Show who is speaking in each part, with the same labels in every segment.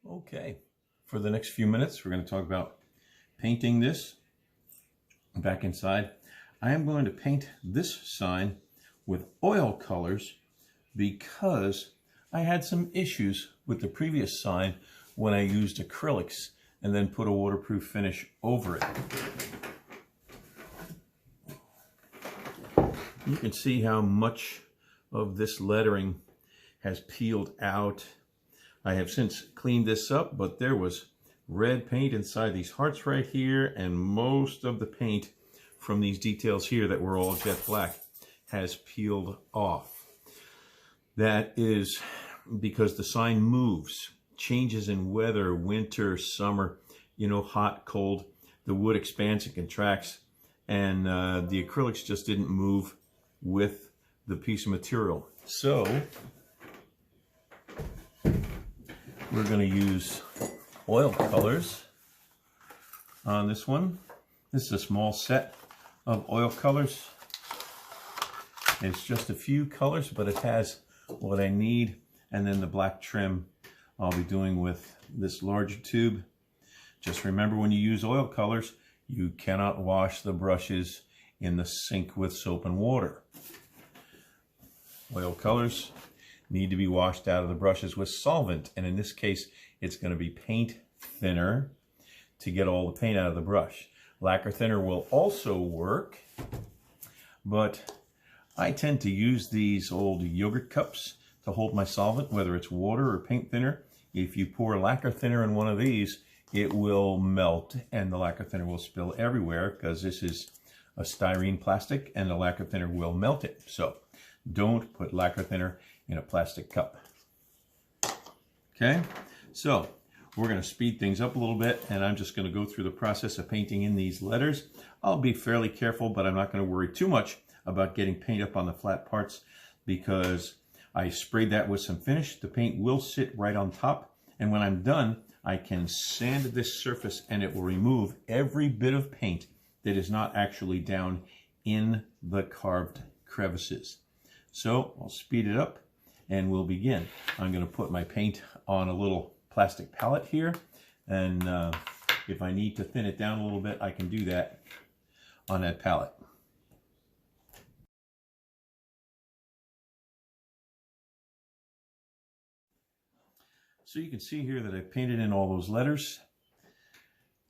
Speaker 1: Okay, for the next few minutes, we're going to talk about painting this back inside. I am going to paint this sign with oil colors because I had some issues with the previous sign when I used acrylics and then put a waterproof finish over it. You can see how much of this lettering has peeled out. I have since cleaned this up, but there was red paint inside these hearts right here, and most of the paint from these details here that were all jet black has peeled off. That is because the sign moves, changes in weather, winter, summer, hot, cold. The wood expands and contracts, and the acrylics just didn't move with the piece of material. So we're going to use oil colors on this one. This is a small set of oil colors. It's just a few colors, but it has what I need. And then the black trim I'll be doing with this larger tube. Just remember, when you use oil colors, you cannot wash the brushes in the sink with soap and water. Oil colors need to be washed out of the brushes with solvent, and in this case it's going to be paint thinner to get all the paint out of the brush. Lacquer thinner will also work, but I tend to use these old yogurt cups to hold my solvent, whether it's water or paint thinner. If you pour lacquer thinner in one of these, it will melt and the lacquer thinner will spill everywhere because this is a styrene plastic and the lacquer thinner will melt it. So don't put lacquer thinner in a plastic cup. Okay, so we're going to speed things up a little bit, and I'm just going to go through the process of painting in these letters. I'll be fairly careful, but I'm not going to worry too much about getting paint up on the flat parts because I sprayed that with some finish. The paint will sit right on top, and when I'm done, I can sand this surface and it will remove every bit of paint that is not actually down in the carved crevices. So I'll speed it up and we'll begin. I'm going to put my paint on a little plastic palette here, and if I need to thin it down a little bit, I can do that on that palette. So you can see here that I painted in all those letters.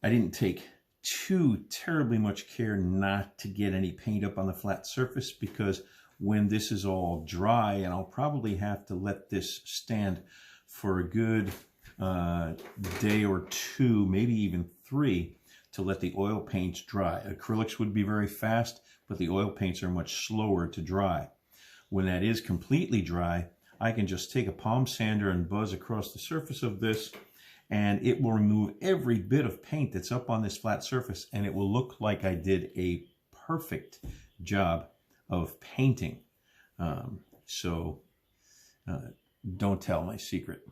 Speaker 1: I didn't take too terribly much care not to get any paint up on the flat surface, because when this is all dry, and I'll probably have to let this stand for a good day or two, maybe even 3, to let the oil paints dry. Acrylics would be very fast, but the oil paints are much slower to dry. When that is completely dry, I can just take a palm sander and buzz across the surface of this, and it will remove every bit of paint that's up on this flat surface, and it will look like I did a perfect job of painting. Don't tell my secret.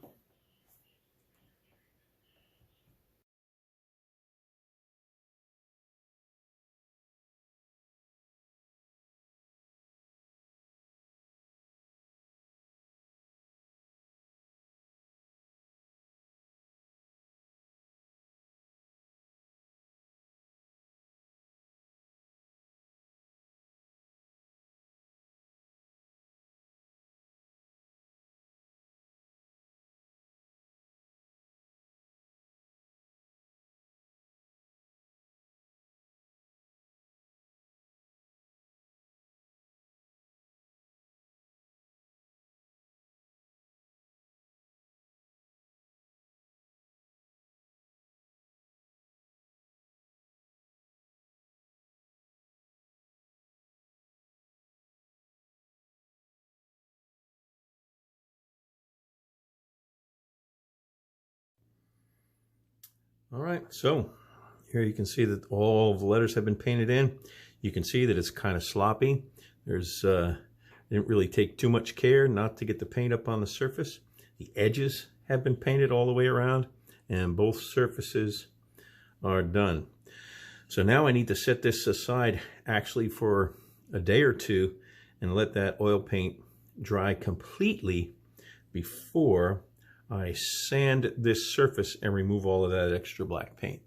Speaker 1: All right, so here you can see that all of the letters have been painted in. You can see that it's kind of sloppy. Didn't really take too much care not to get the paint up on the surface. The edges have been painted all the way around, and both surfaces are done. So now I need to set this aside actually for a day or two and let that oil paint dry completely before I sand this surface and remove all of that extra black paint.